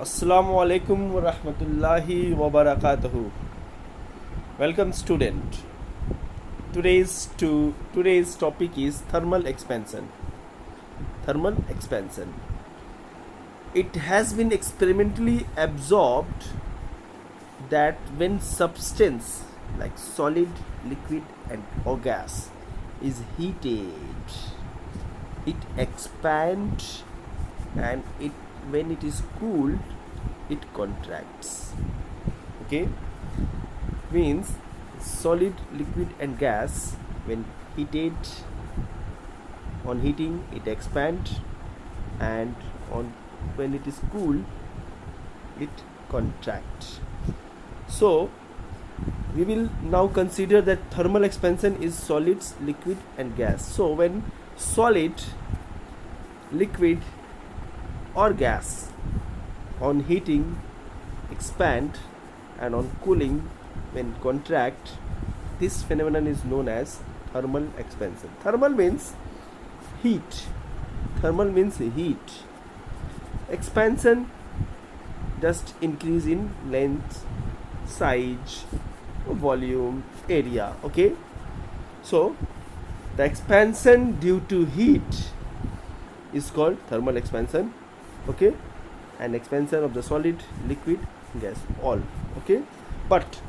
Assalamu alaikum wa rahmatullahi wa barakatuhu. Welcome student. Today's topic is thermal expansion. Thermal expansion. It has been experimentally observed that when substance like solid, liquid and or gas is heated, it expands, and when it is cooled it contracts. Okay, means solid, liquid and gas when heated, on heating it expands, and on when it is cool it contracts. So we will now consider that thermal expansion is solids, liquid and gas. So when solid, liquid or gas on heating expand, and on cooling when contract, this phenomenon is known as thermal expansion. Thermal means heat. Expansion just increase in length, size, volume, area. Okay, so the expansion due to heat is called thermal expansion. Okay, and expansion of the solid, liquid, gas, all. Okay, but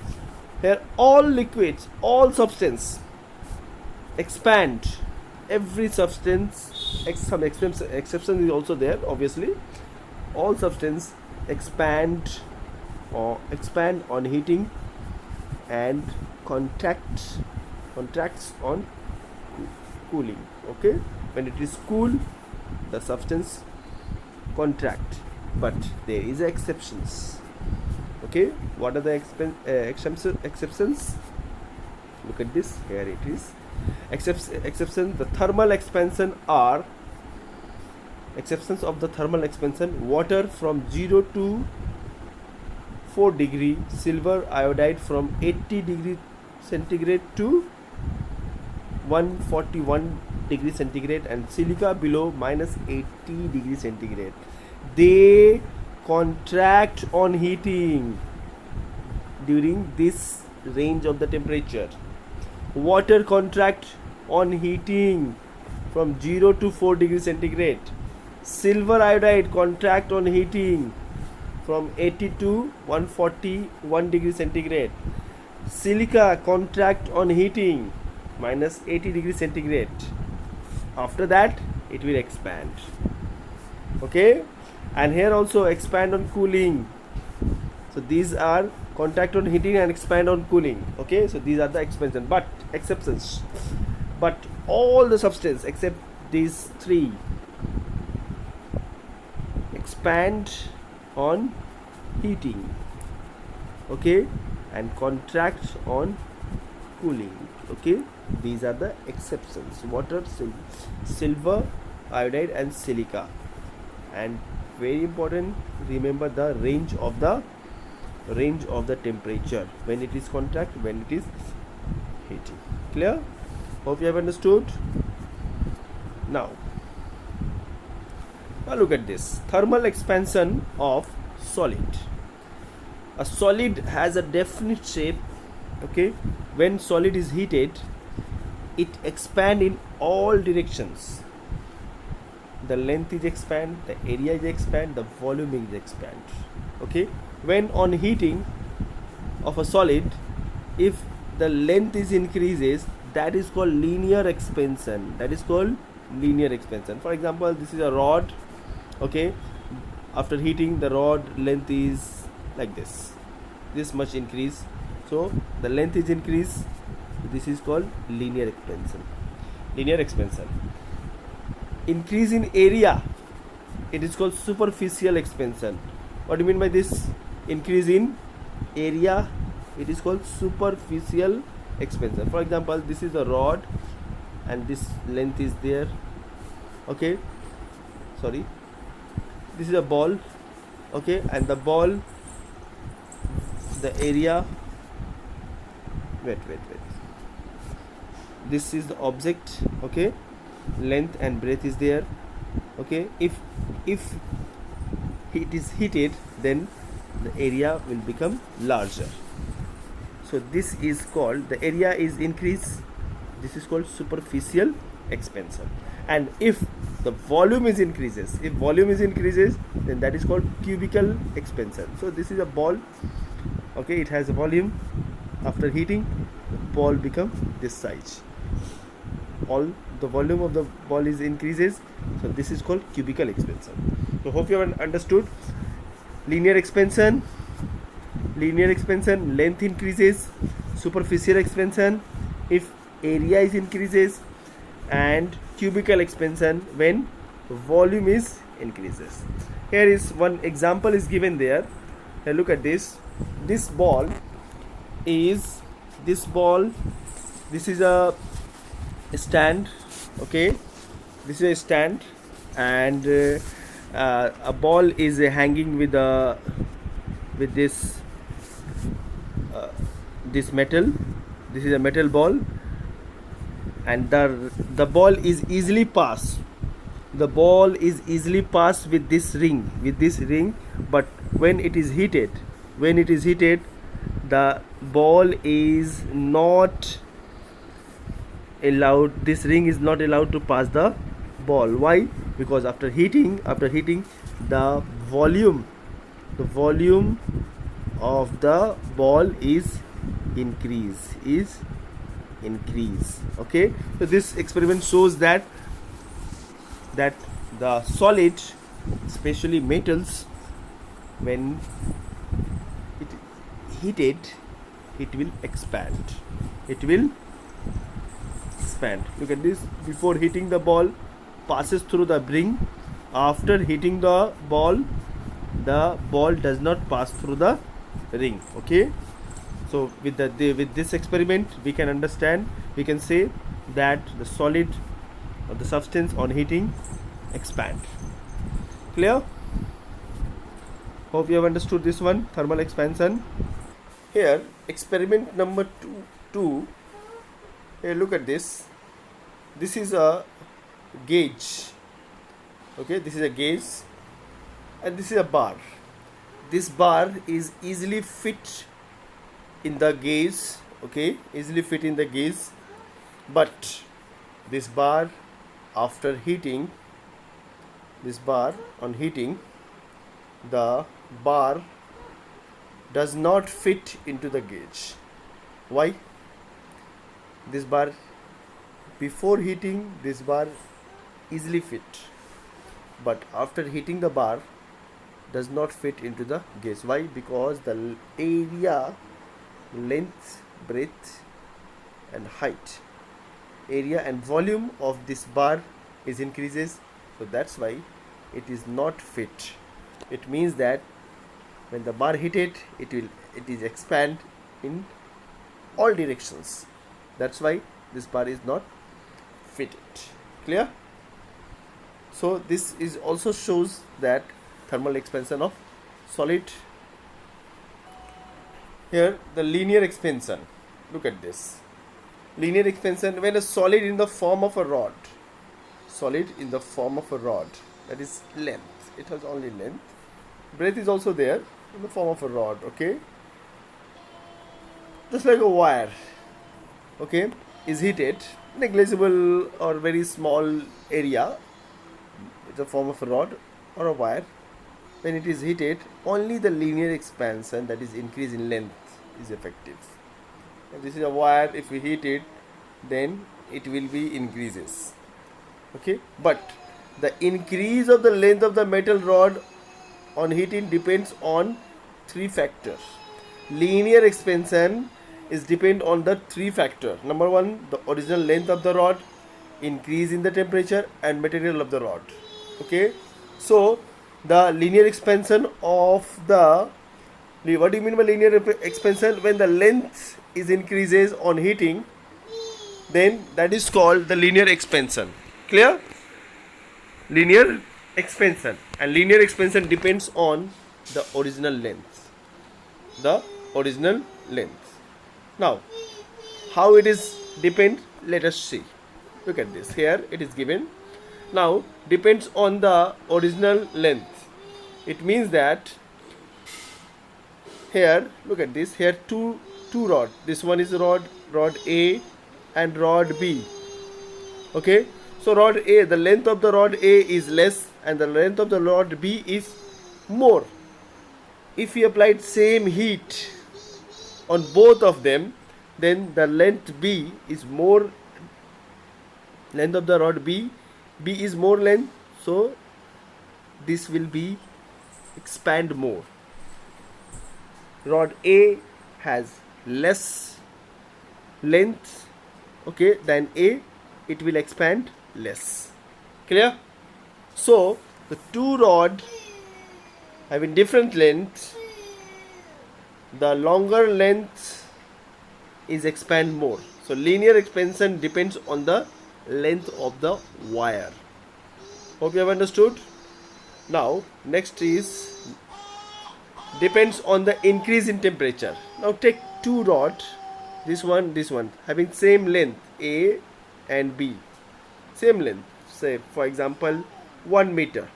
here all liquids, all substance expand. Every substance, some exception is also there obviously. All substance expand on heating and contracts on cooling. Okay, when it is cool the substance contract, but there is exceptions. Okay, what are the exceptions? Look at this, here it is. Exception, the thermal expansion are exceptions of the thermal expansion: water from 0 to 4 degree, silver iodide from 80 degree centigrade to 141 degree centigrade, and silica below minus 80 degree centigrade. They contract on heating during this range of the temperature. Water contract on heating from 0 to 4 degree centigrade. Silver iodide contract on heating from 80 to 141 degree centigrade. Silica contract on heating minus 80 degree centigrade. After that it will expand. Okay, and here also expand on cooling. So these are contract on heating and expand on cooling. Okay, so these are the expansion, but exceptions. But all the substance except these three expand on heating, okay, and contract on cooling. Okay, these are the exceptions: water, silver iodide and silica. And very important, remember the range of the temperature, when it is contract, when it is heating. Clear? Hope you have understood. Now look at this thermal expansion of solid. A solid has a definite shape. Okay, when solid is heated it expand in all directions. The length is expand, the area is expand, the volume is expand. Okay, when on heating of a solid, if the length is increases, that is called linear expansion. For example, this is a rod. Okay, after heating the rod length is like this much increase, so the length is increased. This is called linear expansion. Increase in area, it is called superficial expansion. What do you mean by this? Increase in area, it is called superficial expansion. For example, this is a rod and this length is there. Okay, sorry, this is a ball. Okay, and the ball, the area, wait, this is the object. Okay, length and breadth is there. Okay, if it is heated, then the area will become larger. So this is called, the area is increased, this is called superficial expansion. And if the volume is increases, then that is called cubical expansion. So this is a ball, okay, it has a volume. After heating, the ball become this size. All the volume of the ball is increases, so this is called cubical expansion. So hope you have understood. Linear expansion, length increases. Superficial expansion, if area is increases. And cubical expansion, when volume is increases. Here is one example is given there. Now look at this. This is a stand, okay, this is a stand, and a ball is hanging with this metal. This is a metal ball, and the ball is easily passed with this ring, but when it is heated, the ball is not allowed, this ring is not allowed to pass the ball. Why? Because after heating, the volume of the ball is increase. Okay, so this experiment shows that the solid, especially metals, when it heated, it will expand. Look at this. Before heating, the ball passes through the ring. After heating the ball does not pass through the ring. Okay, so with this experiment, we can say that the solid or the substance on heating expand. Clear? Hope you have understood this one, thermal expansion. Here, experiment number two. Here, look at this. This is a gauge. Okay, this is a gauge, and this is a bar. This bar is easily fit in the gauge. Okay, but this bar, after heating, the bar does not fit into the gauge. Why? This bar, before heating, this bar easily fit, but after heating, the bar does not fit into the gauge. Why? Because the area, length, breadth and height, area and volume of this bar is increases, so that's why it is not fit. It means that when the bar heated, it is expand in all directions. That's why this bar is not fitted. Clear? So this is also shows that thermal expansion of solid. Here, the linear expansion. Look at this. Linear expansion, when a solid in the form of a rod, that is length, it has only length, breadth is also there in the form of a rod, okay, just like a wire, okay, is heated, negligible or very small area, it's a form of a rod or a wire. When it is heated, only the linear expansion, that is increase in length, is effective. And this is a wire. If we heat it, then it will be increases. Okay, but the increase of the length of the metal rod on heating depends on three factors. Linear expansion is depend on the three factors. Number one, the original length of the rod, increase in the temperature and material of the rod. Okay, so the linear expansion of the, what do you mean by linear expansion? When the length is increases on heating, then that is called the linear expansion. Clear? Linear expansion, and linear expansion depends on the original length. Now, how it is depend? Let us see. Look at this. Here it is given. Now, depends on the original length. It means that here, look at this, here two rod, this one is rod A and rod B. Okay, so rod A, the length of the rod A is less and the length of the rod B is more. If we applied same heat on both of them, then the length B is more, length of the rod B is more length, so this will be expand more. Rod A has less length, okay, than A, it will expand less. Clear? So the two rod having different length, the longer length is expand more. So linear expansion depends on the length of the wire. Hope you have understood. Now next is depends on the increase in temperature. Now take two rod, this one having same length A and B, same length, say for example 1 meter,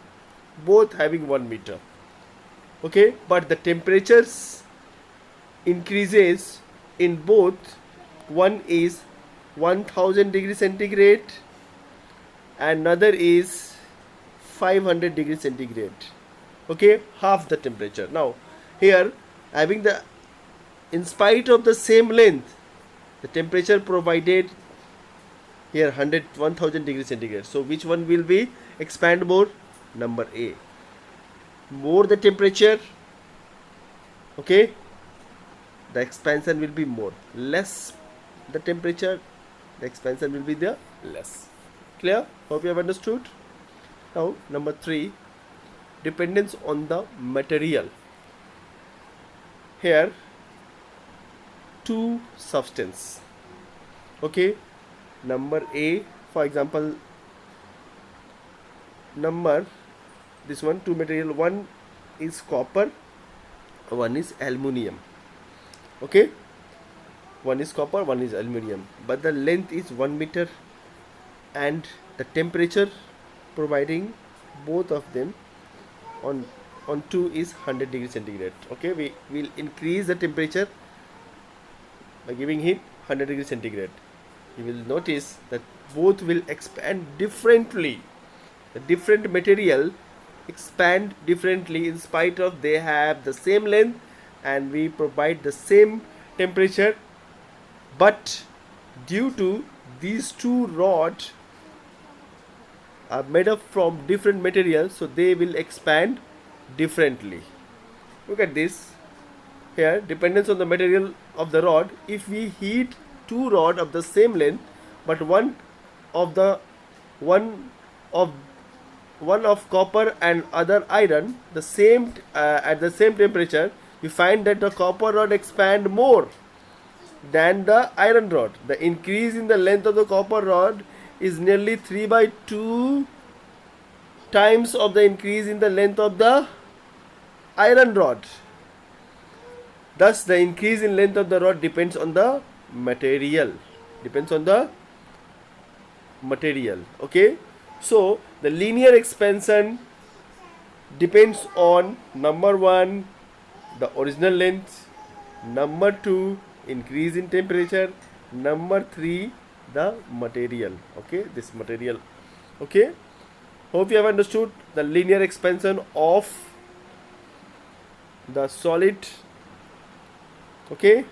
both having 1 meter. Okay, but the temperatures increases in both. One is 1000 degrees centigrade and another is 500 degrees centigrade. Okay, half the temperature. Now here having the, in spite of the same length, the temperature provided here 1000 degrees centigrade. So which one will be expand more? Number A. More the temperature, okay, the expansion will be more. Less the temperature, the expansion will be the less. Clear? Hope you have understood. Now number 3, dependence on the material. Here two substance, okay, number A, for example, number this one, two material, one is copper, one is aluminium. Okay, one is copper, one is aluminium, but the length is 1 meter and the temperature providing both of them on two is 100 degrees centigrade. Okay, we will increase the temperature by giving heat 100 degrees centigrade. You will notice that both will expand differently. The different material expand differently in spite of they have the same length and we provide the same temperature, but due to these two rods are made up from different materials, so they will expand differently. Look at this here, dependence on the material of the rod. If we heat two rods of the same length, but one of copper and other iron, the same at the same temperature, you find that the copper rod expand more than the iron rod. The increase in the length of the copper rod is nearly 3/2 times of the increase in the length of the iron rod. Thus the increase in length of the rod depends on the material. Okay, so the linear expansion depends on number 1, the original length, number 2, increase in temperature, number 3, the material. Okay, this material. Okay, hope you have understood the linear expansion of the solid. Okay.